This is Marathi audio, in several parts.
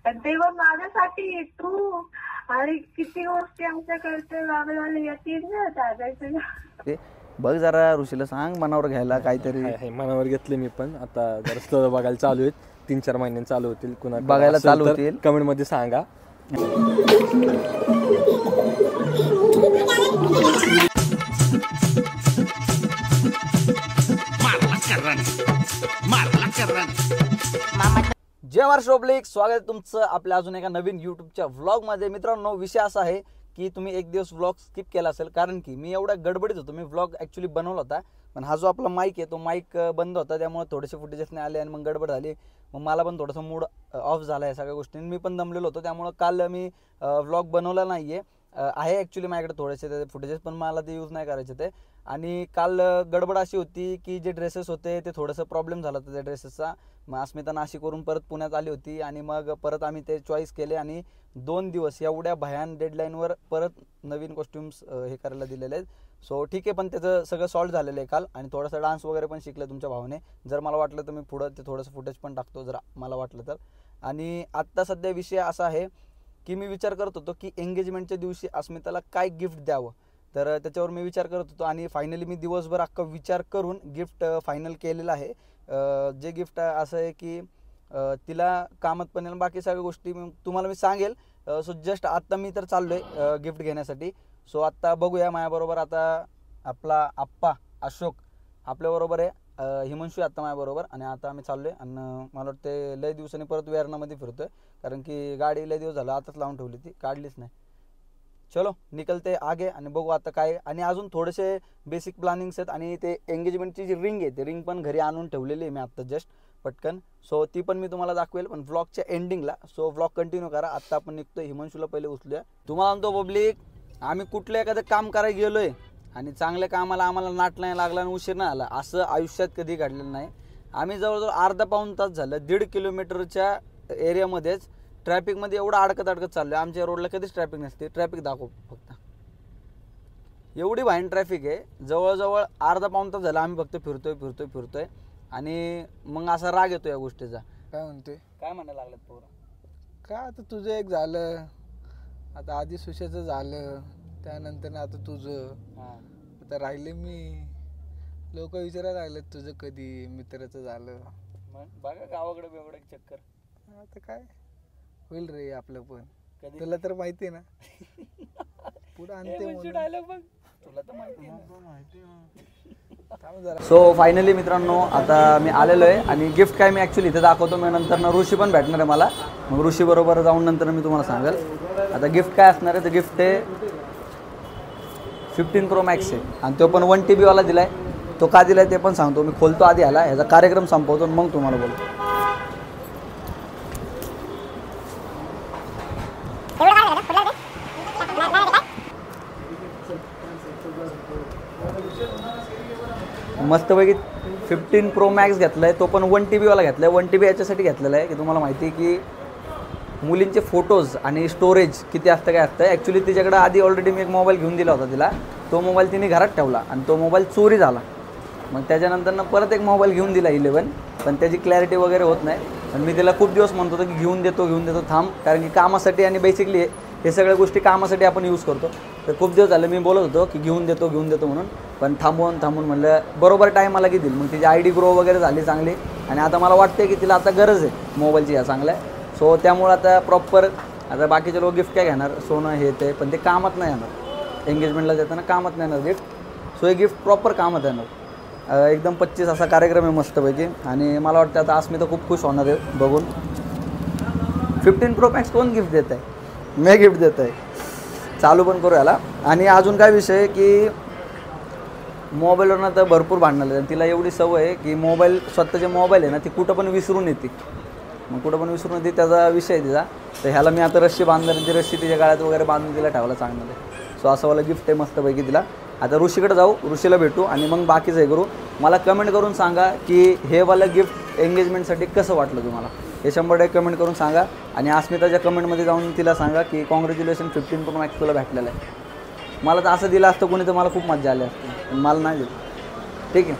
आणि तेव्हा माझ्यासाठी तू अरे किती गोष्टी आमच्या करते बाबा येतील ना दादाचं. बघ जरा ऋषीला सांग मनावर घ्यायला काहीतरी. मनावर घेतले मी पण. आता जरा स्टोरी बघायला चालू आहेत. 3-4 महिन्यांनी चालू होतील. कुणा बघायला चालू होतील कमेंट मध्ये सांगा. जय महाराष्ट्र पब्लिक, स्वागत आहे तुमचं आपल्या अजून एका नवीन यूट्यूबच्या व्लॉगमध्ये. मित्रांनो, विषय असा आहे की तुम्ही एक दिवस व्लॉग स्किप केला असेल, कारण की मी एवढ्या गडबडीत होतो. मी व्लॉग ॲक्च्युली बनवला होता, पण हा जो आपला माईक आहे तो माईक बंद होता, त्यामुळे थोडेसे फुटेजेस नाही आले आणि मग गडबड झाली. मग मला पण थोडंसं मूड ऑफ झाला आहे सगळ्या गोष्टींनी. मी पण दमलेलो होतो, त्यामुळं काल मी व्लॉग बनवला नाही आहे ॲक्च्युली माझ्याकडे थोडेसे ते फुटेजेस, पण मला ते यूज नाही करायचे ते. आणि काल गडबड अशी होती की जे ड्रेसेस होते ते थोडंसं प्रॉब्लेम झाला होता त्या ड्रेसेसचा. मग अस्मिता नाशिकवरून परत पुण्यात आली होती आणि मग परत आम्ही ते चॉईस केले आणि 2 दिवस एवढ्या भयान डेडलाईनवर परत नवीन कॉस्ट्युम्स हे करायला दिलेले आहेत. सो ठीक आहे, पण त्याचं सगळं सॉल्व झालेलं आहे काल. आणि थोडासा डान्स वगैरे पण शिकलं तुमच्या भावाने. जर मला वाटलं तर मी पुढं ते थोडंसं फुटेज पण टाकतो जर मला वाटलं तर. आणि आत्ता सध्या विषय असा आहे की मी विचार करत होतो की एंगेजमेंटच्या दिवशी अस्मिताला काय गिफ्ट द्यावं, तर त्याच्यावर मी विचार करत होतो. आणि फायनली मी दिवसभर अख्खा विचार करून गिफ्ट फायनल केलेलं आहे. जे गिफ्ट असं आहे की तिला कामात पण येईल, बाकी सगळ्या गोष्टी तुम्हाला मी सांगेल. सो जस्ट आत्ता मी तर चाललो आहे गिफ्ट घेण्यासाठी. सो आत्ता बघूया, माझ्याबरोबर आता आपला आप्पा अशोक आपल्याबरोबर आहे, हिमांशू आत्ता माझ्याबरोबर. आणि आता आम्ही चाललो आहे आणि मला वाटते लय दिवसांनी परत वेरणामध्ये फिरतो आहे, कारण की गाडी लय दिवस झालं आताच लावून ठेवली, ती काढलीच नाही. चलो निकलते आगे आणि बघू आता काय. आणि अजून थोडेसे बेसिक प्लॅनिंग्स आहेत. आणि ते एंगेजमेंटची जी रिंग आहे ते रिंग पण घरी आणून ठेवलेली आहे मी आत्ता जस्ट पटकन. सो ती पण मी तुम्हाला दाखवेल, पण व्लॉगच्या एंडिंगला. सो व्लॉग कंटिन्यू करा. आत्ता आपण निघतो, हिमांशूला पहिले उचलूया. तुम्हाला म्हणतो पब्लिक, आम्ही कुठलं एखादं काम करायला गेलो आहे आणि चांगल्या कामाला आम्हाला नाट नाही लागला आणि उशीर नाही आला, असं आयुष्यात कधी घडलेलं नाही. आम्ही जवळजवळ अर्धा-पाऊण तास झालं 1.5 किलोमीटरच्या एरियामध्येच ट्रॅफिकमध्ये एवढं अडकत चाललं. आमच्या रोडला कधीच ट्रॅफिक नसते. ट्रॅफिक दाखव फक्त, एवढी भाईन ट्रॅफिक आहे. जवळजवळ अर्धा-पाऊण तास झाला आम्ही फक्त फिरतोय आणि मग असा राग येतो या गोष्टीचा. काय म्हणतोय, काय म्हणायला लागलं पोरं? काय आता तुझं एक झालं, आता आधी सुशाचं झालं, त्यानंतर आता तुझं, आता राहिले मी. लोक विचारायला लागलेत तुझं कधी मित्राचं झालं. मग बघा गावाकडे बेवडे चक्कर. आता काय होईल रे आपलं पण, तुला तर माहिती आहे ना पुढं आणते म्हणून. सो फायनली मित्रांनो, आता मी आलेलो आहे आणि गिफ्ट काय मी ॲक्च्युली इथे दाखवतो. मी नंतर ऋषी पण भेटणार आहे मला, मग ऋषी बरोबर जाऊन नंतर मी तुम्हाला सांगेल. आता गिफ्ट काय असणार आहे, तर गिफ्ट आहे 15 Pro Max आहे आणि तो पण 1 TB वाला दिला आहे. तो का दिला आहे ते पण सांगतो. मी खोलतो आधी ह्याला, ह्याचा कार्यक्रम संपवतो मग तुम्हाला बोलतो. मस्तपैकी 15 Pro Max घेतला आहे, तो पण 1 TB वाला घेतला आहे. 1 TB याच्यासाठी घेतलेला आहे की तुम्हाला माहिती आहे की मुलींचे फोटोज आणि स्टोरेज किती असतं काय असतं. ॲक्च्युली तिच्याकडे आधी ऑलरेडी मी एक मोबाईल घेऊन दिला होता तिला. तो मोबाईल तिने घरात ठेवला आणि तो मोबाईल चोरी झाला. मग त्याच्यानंतर परत एक मोबाईल घेऊन दिला 11, पण त्याची क्लॅरिटी वगैरे होत नाही. पण मी तिला खूप दिवस म्हणतो की घेऊन देतो थांब, कारण की कामासाठी आणि बेसिकली हे सगळ्या गोष्टी कामासाठी आपण यूज करतो. तर खूप दिवस झालं मी बोलत होतो की घेऊन देतो म्हणून, पण थांबून म्हणलं बरोबर टाईमाला की देईल. मग तिची ID ग्रो वगैरे झाली चांगली आणि आता मला वाटते की तिला आता गरज आहे मोबाईलची या चांगल्या. सो त्यामुळं आता प्रॉपर, आता बाकीचे लोक गिफ्ट काय घेणार, सोनं हे ते, पण ते कामात नाही येणार. एंगेजमेंटला जाताना कामात नाही येणार गिफ्ट. सो हे गिफ्ट प्रॉपर कामात येणार. एकदम 25 असा कार्यक्रम आहे मस्तपैकी. आणि मला वाटतं आता अस्मिता खूप खुश होणार आहे बघून. 15 Pro Max कोण गिफ्ट देत आहे? मी गिफ्ट देत आहे. चालू पण करू याला. आणि अजून काय विषय आहे की मोबाईलवरनं तर भरपूर भांडणं लागतात. तिला एवढी सवय आहे की मोबाईल, स्वतःचे मोबाईल आहे ना, ती कुठं पण विसरून येते. त्याचा विषय आहे तिचा. तर ह्याला मी आता रस्सी बांधणार, ती रस्सी तिच्या गाळ्यात वगैरे बांधून तिला ठेवायला सांगणार आहे. सो असं वाला गिफ्ट आहे मस्तपैकी तिला. आता ऋषीकडे जाऊ, ऋषीला भेटू आणि मग बाकीचं हे करू. मला कमेंट करून सांगा की हे वाला गिफ्ट एंगेजमेंटसाठी कसं वाटलं तुम्हाला, हे 100% कमेंट करून सांगा. आणि अस्मिताच्या कमेंटमध्ये जाऊन तिला सांगा की कॉंग्रॅच्युलेशन 15 Pro Max तुला भेटलेलं आहे. मला तर असं दिलं असतं कोणी तर मला खूप मजा आली असते, पण मला नाही दिलं. ठीक आहे,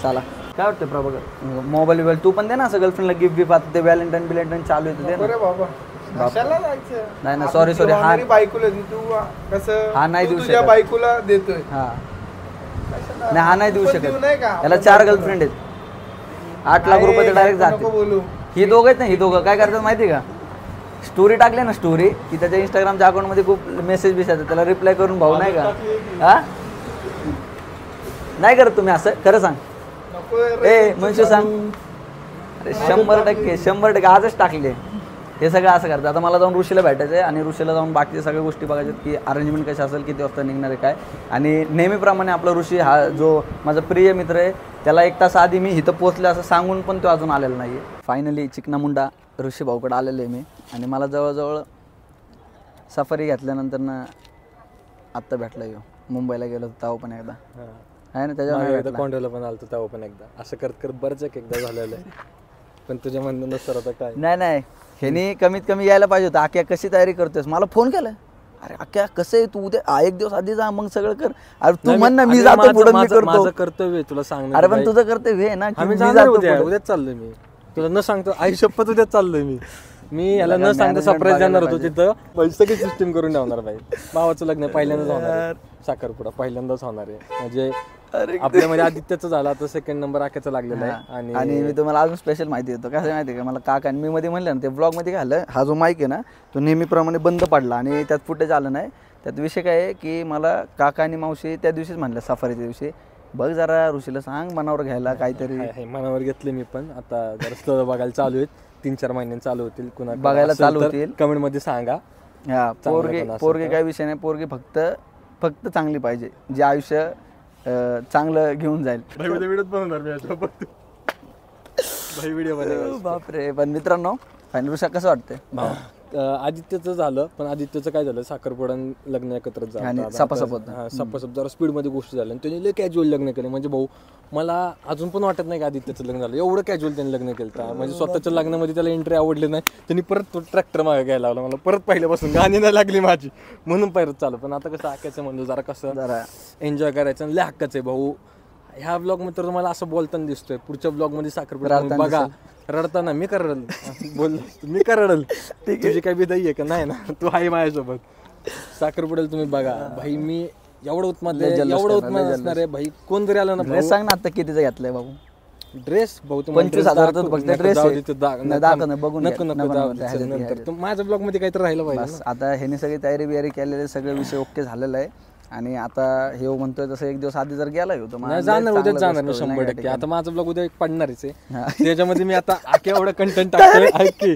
चला. काय वाटतं प्रभाकर मोबाईल तू पण दे ना असं गर्लफ्रेंडला गिफ्ट गिफ्ट आता ते व्हॅलेंटाईन चालू आहे ते बरं बाबा कशाला जायचं नाही सॉरी हा बायकोला तू कसं हा नाही देऊ तुझ्या शकत बायकोला देतोय हा नाही हा नाही देऊ पण शकत देऊ नाही का? याला 4 गर्लफ्रेंड आहेत 8 लाख रुपये तर डायरेक्ट नको जाते बोलू ही दोघं आहेत ना ही दोघं काय करतात माहिती का स्टोरी टाकली ना स्टोरी की त्याच्या इंस्टाग्रामच्या अकाउंटमध्ये खूप मेसेज येतात त्याला रिप्लाय करून भाऊ नाही का हा नाही करत तुम्ही असं खरं सांग नको रे. ए मनशू सांग अरे 100% आजच टाकले हे सगळं असं करतात आता मला जाऊन ऋषीला भेटायचं आहे आणि ऋषीला जाऊन बाकीच्या सगळ्या गोष्टी बघायच्यात की अरेंजमेंट कशी असेल किती वाजता निघणार आहे काय आणि नेहमीप्रमाणे आपला ऋषी हा जो माझा प्रिय मित्र आहे त्याला 1 तास आधी मी इथं पोचले असं सांगून पण तो अजून आलेला नाही आहे फायनली चिकना मुंडा ऋषी भाऊकडे आलेलो आहे मी आणि मला जवळजवळ सफारी घेतल्यानंतर ना आत्ता भेटला येऊ मुंबईला गेलो तेव्हा पण एकदा आहे ना त्याच्यावर कोंडवला पण आलतो तेव्हा पण एकदा असं करत करत बरंच एकदा झालेलं आहे पण तुझ्या म्हणणं नसतं आता काय नाही ह्यानी कमीत कमी यायला पाहिजे होतं आक्या कशी तयारी करतोस मला फोन केला अरे आक्या कसं आहे तू उद्या 1 दिवस आधी जा मग सगळं कर अरे तू म्हण ना मी जातो पुढे मी करतो माझं कर्तव्य तुला सांग अरे पण तुझं कर्तव्य आहे ना की आम्ही मी जाणार जातो उद्या पुढं. उद्याच चाललोय मी तुला न सांगतो आई शपथ उद्याच चाललोय मी याला न सांगता सरप्राईज देणार होतो तिथं सगळी सिस्टीम करून ठेवणार भाई भावाचं लग्न पहिल्यांदाच होणार आहे साखरपुडा पहिल्यांदाच होणार आहे म्हणजे आपल्यामध्ये आदित्यचं झालं आता 2nd नंबर आक्याचा लागलेला आहे आणि मी तुम्हाला अजून स्पेशल माहिती देतो कसं माहिती का मला काका मी मध्ये म्हणलं ना ते ब्लॉग मध्ये काय झालं हा जो माईक आहे ना तो नेहमीप्रमाणे बंद पडला आणि त्यात फुटेज आलं नाही त्यात विषय काय आहे की मला काका आणि मावशी त्या दिवशीच म्हणलं सफारीच्या दिवशी बघ जरा ऋषीला सांग मनावर घ्यायला काहीतरी मनावर घेतले मी पण आता जरा स्थळ बघायला चालू आहेत 3-4 महिन्यांनी चालू होतील कुणा बघायला चालू होतील कमेंट मध्ये सांगा हा पोरगी काय विषय नाही पोरगी फक्त चांगली पाहिजे जे आयुष्य चांगलं घेऊन जाईल व्हिडिओ बापरे पण मित्रांनो फायनल ऋषा कसं वाटतंय आदित्यचं झालं पण आदित्यचं काय झालं साखरपुडा लग्न एकत्रच झालं सपासप जरा स्पीड मध्ये गोष्टी झाल्या आणि त्यांनी लय कॅज्युअल लग्न केलं म्हणजे भाऊ मला अजून पण वाटत नाही की आदित्यचं लग्न झालं एवढं कॅज्युअल त्यांनी लग्न केलं म्हणजे स्वतःच्या लग्नामध्ये त्याला एंट्री आवडली नाही त्यांनी परत तो ट्रॅक्टर मागे घ्यायला लावला मला परत पहिल्यापासून गाणी नाही लागली माझी म्हणून परत चालू पण आता कसं आक्याचं म्हणतो जरा कसं एन्जॉय करायचं लय हक्काचं आहे भाऊ ह्या ब्लॉग मध्ये तर तुम्हाला असं बोलताना दिसतोय पुढच्या ब्लॉग मध्ये साखरपुडा बघा रडताना मी का रडल बोल मी का रडल तुझी काही विदाई आहे का नाही ना तू आहे माझ्यासोबत साखरपुड्याला तुम्ही बघा भाई मी एवढं उत्माद असणार आहे भाई कोण जरी आलं ना सांग ना आता कितीचं घेतलंय बाबू ड्रेस भाऊ 25,000 फक्त ड्रेस माझ्या ब्लॉग मध्ये काहीतरी राहिलं पाहिजे आता ह्याने सगळी तयारी बियारी केलेली सगळे विषय ओके झालेला आहे आणि आता हे म्हणतोय तसं 1 दिवस आधी जर गेला होतो जाणार उद्याच जाणार मी 100% आता माझं ब्लॉग उद्या पडणारच आहे त्याच्यामध्ये मी आता आख्या एवढं कंटेंट टाकतोय ऐकी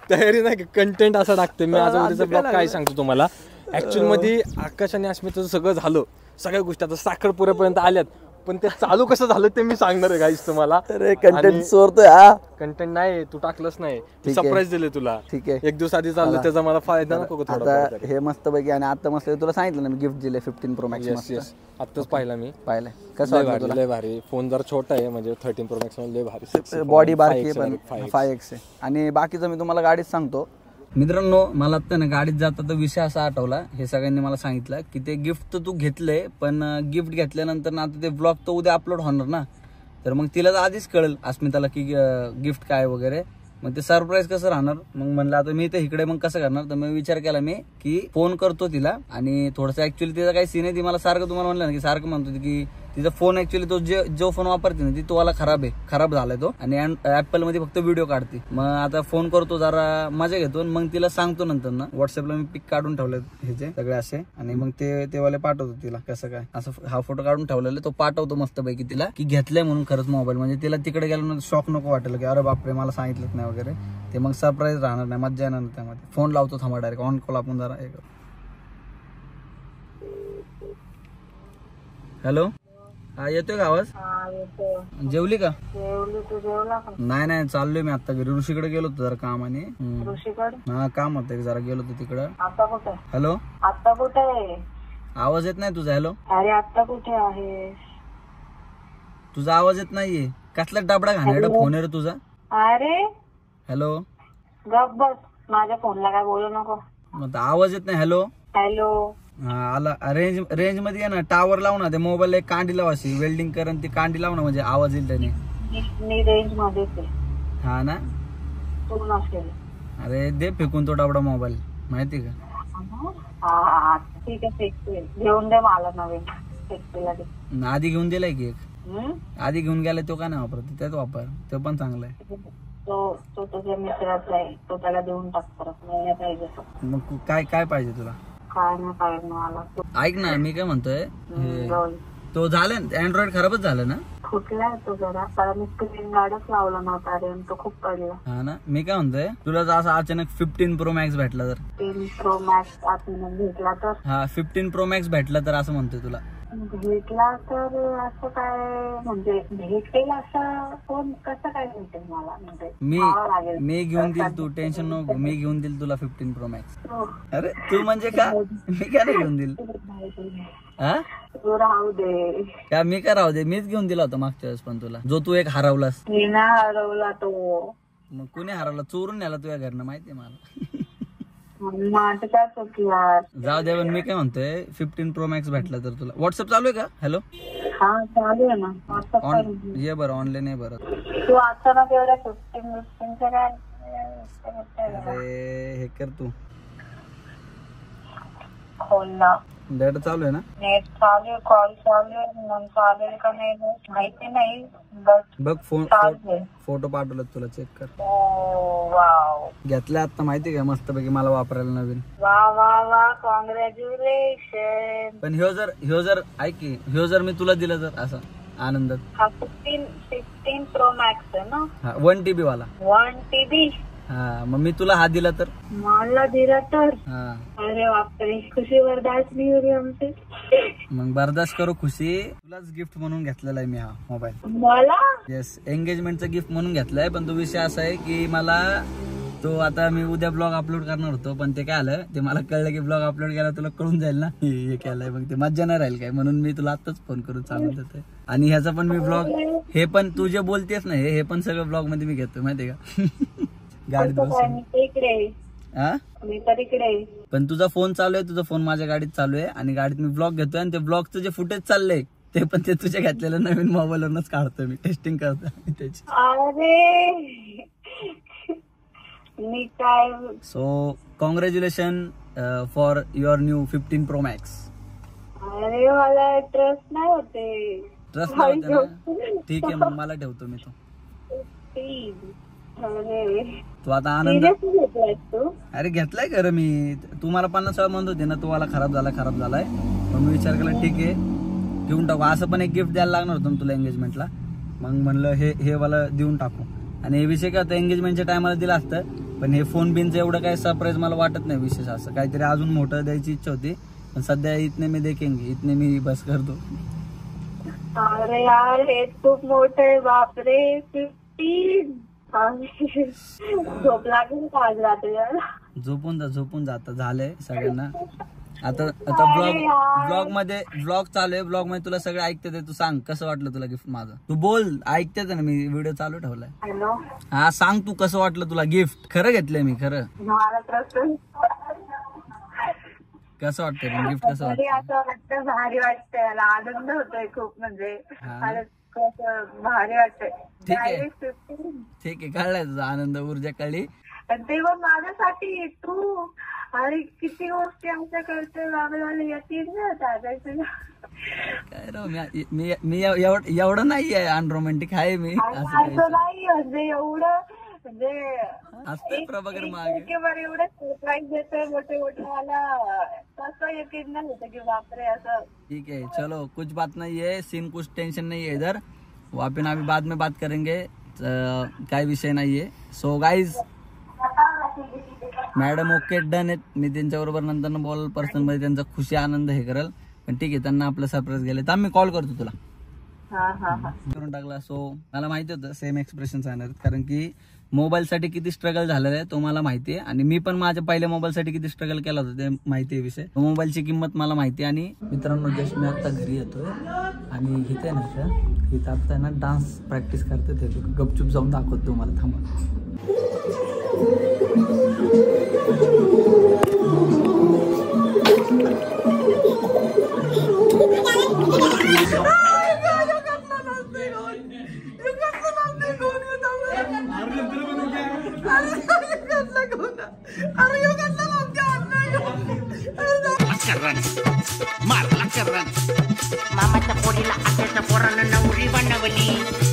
तयारी नाही कंटेंट असं टाकतोय मी आज उद्याचा ब्लॉग काय सांगतो तुम्हाला ऍक्च्युअल मध्ये आकाश आणि अस्मिताचं सगळं झालं सगळ्या गोष्टी आता साखरपुऱ्यापर्यंत आल्यात पण ते चालू कसं झालं ते मी सांगणार आहे गाईस तुम्हाला कंटेंट चोरतोय हा कंटेंट नाही तू टाकलंच नाही सरप्राईज दिले तुला ठीक आहे 1 दिवस आधी चाललं त्याचा मला फायदा नको आता हे मस्त पैकी आणि आता मस्त तुला सांगितलं ना मी गिफ्ट दिले 15 Pro Max आताच पाहिला मी पाहिलंय कसं वाटलं लय भारी फोन जर छोटा आहे म्हणजे 13 Pro Max लय भारी बॉडी बारकी पण 5X आहे आणि बाकीचं मी तुम्हाला गाडीत सांगतो मित्रांनो मला आता ना गाडीत जाता तर विषय असा आठवला हे सगळ्यांनी मला सांगितलं की ते गिफ्ट तर तू घेतलंय पण गिफ्ट घेतल्यानंतर ना आता ते ब्लॉग तर उद्या अपलोड होणार ना तर मग तिला तर आधीच कळेल अस्मिताला की गिफ्ट काय वगैरे मग ते सरप्राईज कसं राहणार मग म्हणलं आता मी तर इकडे मग कसं करणार तर मग विचार केला मी की फोन करतो तिला आणि थोडंसं ऍक्च्युअली तिचा काही सीन आहे ती मला सारखं तुम्हाला म्हणलं ना की सारखं म्हणतो की तिचा फोन ऍक्च्युअली तो जो फोन वापरते ना ती तो वाला खराब झालाय तो आणि ऍपल मध्ये फक्त व्हिडिओ काढते मग आता फोन करतो जरा मजा घेतो मग तिला सांगतो नंतर ना व्हॉट्सअपला मी पिक काढून ठेवले ह्याचे सगळे असे आणि मग ते वाले पाठवतो तिला कसं काय असं हा फोटो काढून ठेवलेला तो पाठवतो मस्तपैकी तिला की घेतलाय म्हणून खरंच मोबाईल म्हणजे तिला तिकडे गेलो शॉक नको वाटेल की अरे बापरे मला सांगितलंच नाही वगैरे ते मग सरप्राईज राहणार नाही मजा येणार नाही त्यामध्ये फोन लावतो थांबा डायरेक्ट ऑन कॉल आपण जरा हॅलो हा येतोय का आवाज जेवली का नाही चाललोय मी आता घरी ऋषीकडे गेलो होतो जरा कामाने हा काम होतं जरा गेलो होतो तिकडं हॅलो आता कुठे आवाज येत नाही तुझा हॅलो अरे आता कुठे आहे तुझा आवाज येत नाहीये कसला डबडा घाणेरडा फोन आहे रे तुझा अरे हॅलो गप बस माझ्या फोनला काय बोलू नको मग आवाज येत नाही हॅलो हॅलो हा आला रेंज मध्ये ये ना टावर लाव ना ते मोबाईल एक कांडी लाव अशी वेल्डिंग कर ती कांडी लाव ना म्हणजे आवाज येईल त्याने मी रेंज मध्येच आहे. हा ना, तू नसेल. अरे दे फेकून तो डाबडा मोबाईल, माहिती का. हा ठीक आहे, फेकते. घेऊन दे मला नवीन. फेकतेला दे. आधी घेऊन दिलाय की एक, आधी घेऊन गेलाय तो का नाही वापरत, त्यात वापर, तो पण चांगला आहे. तो तुझ्या मित्राचा आहे, तो त्याला देऊन टाक परत. नाही पाहिजे. मग काय काय पाहिजे तुला. काय नाही पाहिजे मला. ऐक ना, मी काय म्हणतोय, तो झालं अँड्रॉइड खराबच झालं ना. फुटलाय तो जरा, कारण मी स्क्रीन गार्डच लावला नव्हता. अरे तो खूप पडला. हा ना, मी काय म्हणतोय, तुला जर असं अचानक 15 Pro Max भेटला तर. 15 Pro Max आपण भेटला तर. हा 15 Pro Max भेटला तर असं म्हणतोय तुला. भेटला तर असं काय म्हणजे भेटेल असं फोन कसं काय भेटेल मला. म्हणजे मी घेऊन देईल, तू टेन्शन नको, मी घेऊन देईल तुला 15 Pro Max. अरे तू म्हणजे का, मी काय नाही घेऊन देईल. हा तू राहू दे. का मी काय राहू दे, मीच घेऊन दिला होता मागच्या वेळेस पण तुला, जो तू एक हरवलास. मी ना हरवला तो. मग कुणी हरवला, चोरून नेला तुझ्या घरनं, माहितीये मला. माझं काय चुकी यार. जाऊ दे, पण मी काय म्हणतोय 15 Pro Max भेटला तर तुला. व्हॉट्सअप चालू आहे का. हॅलो, हा चालू आहे ना. ये बरं, ऑनलाईन आहे बरं. तू अचानक एवढ्या 15 काय. अरे हे कर तू, खोल ना. डाटा चालू आहे ना. नेट चालू आहे, कॉल चालू आहे, मग चालेल का नाही माहिती नाही. बघ फोटो पाठवला तुला, चेक कर. वाव, घेतलं आता माहिती का, मस्त पैकी मला वापरायला नवीन. वा वा वा, कॉंग्रॅच्युलेशन. पण ह्यो जर ऐक की, ह्यो जर मी तुला दिलं तर असं आनंदात. हा 15 Pro Max आहे ना. हा 1 TB वाला. 1 TB. हा मग मी तुला हा दिला तर. मला दिला तर. हा अरे बापरे, खुशी बर्दाश्त नाही होती आमची. मग बर्दाश्त करू खुशी, तुलाच गिफ्ट म्हणून घेतलेला आहे मी हा मोबाईल. मला येस, एंगेजमेंटचा गिफ्ट म्हणून घेतलाय. पण तो विषय असा आहे की मला तो आता मी उद्या ब्लॉग अपलोड करणार होतो, पण ते काय आलं, ते मला कळलं की ब्लॉग अपलोड केला तुला कळून जाईल ना हे केलंय, मग ते मज्जा नाही राहील काय, म्हणून मी तुला आताच फोन करून सांगत होते. आणि ह्याचा पण मी ब्लॉग, हे पण तू जे बोलतेस ना, हे पण सगळं ब्लॉग मध्ये मी घेतो माहितीये का. गाडीत बसून. पण तुझा फोन चालू आहे, तुझा फोन माझ्या गाडीत चालू आहे, आणि गाडीत मी ब्लॉग घेतोय, आणि ते ब्लॉगचं जे फुटेज चाललंय ते पण ते तुझ्या घेतलेल्या नवीन मोबाईलवरच काढतोय मी, टेस्टिंग करतोय त्याची. अरे मी काय. So congratulation for your new 15 Pro Max. अरे मला ट्रस्ट नाही होते. ट्रस्ट नाही होते ना, ठीक आहे, मग मला ठेवतो मी तो. तू आता आनंद. अरे घेतलाय खरं मी, तू मला 50 वेळा म्हणत होते ना, तू मला खराब झालाय, मग मी विचार केला ठीक आहे घेऊन टाकू. असं पण एक गिफ्ट द्यायला लागणार होतं तुला एंगेजमेंटला, मग म्हणलं हे मला देऊन टाकू. आणि हे विषय काय होतं, एंगेजमेंटच्या टायमाला दिलं असतं, पण हे फोन बिनचं एवढं काही सरप्राईज मला वाटत नाही विशेष. असं काहीतरी अजून मोठं द्यायची इच्छा होती, पण सध्या इतने मी देखेंगे, इतने मी बस करतो. अरे यार हे खूप मोठं आहे, बापरे. 15 झोप लागेल का आज रात्री यार. झोपून जात झालंय सगळ्यांना. आता ब्लॉग मध्ये ब्लॉग चालू आहे, ब्लॉग मध्ये तुला सगळं ऐकते ते. तू सांग कसं वाटलं तुला गिफ्ट माझं, तू बोल, ऐकते ना, मी व्हिडिओ चालू ठेवलाय. हॅलो, हा सांग तू कसं वाटलं तुला गिफ्ट. खरं घेतलंय मी, खरं. कसं वाटतंय गिफ्ट, कसं वाटतं. असं वाटतं भारी वाटतंय, मला आनंद होतोय खूप, म्हणजे भारी वाटतंय. ठीक आहे, कळलाय तुझा आनंद, ऊर्जा कळली. तेव्हा माझ्यासाठी तू, अरे किती गोष्टी आमच्या करते बाबा, येतील ना सांगायचं. काय राव, मी एवढं नाहीये अनरोमॅन्टिक आहे मी, असं नाही, म्हणजे एवढं म्हणजे असतं प्रभाकर मागे एवढं सरप्राईज देतोय मोठे मला, तसं यकीन नाही होतं की बापरे असं. ठीक है, चलो कुछ बात नहीं है, सीन कुछ टेंशन नहीं है इधर, वापिन अभी बाद में बात करेंगे, काय विषय नाही आहे. So guys, madam okay done आहेत, मी त्यांच्याबरोबर नंतर बोल पर्सनल मध्ये, त्यांचा खुशी आनंद हे करेल. पण ठीक आहे, त्यांना आपलं सरप्राईज गेले तर मी कॉल करतो तुला. करून टाकला. सो मला माहिती होतं सेम एक्सप्रेशन सांगणार, कारण की मोबाईल साठी किती स्ट्रगल झालेलं आहे तो मला माहिती आहे, आणि मी पण माझ्या पहिल्या मोबाईल साठी किती स्ट्रगल केला होता ते माहिती आहे विषय. मोबाईलची किंमत मला माहिती आहे. आणि मित्रांनो, जस्ट मी आता घरी येतोय, आणि इथे आता ना डान्स प्रॅक्टिस करते, ते गपचूप जाऊन दाखवतो तुम्हाला, थांबा. मामाच्या पोरीला आत्याच्या पोरानं नवरी बनवली.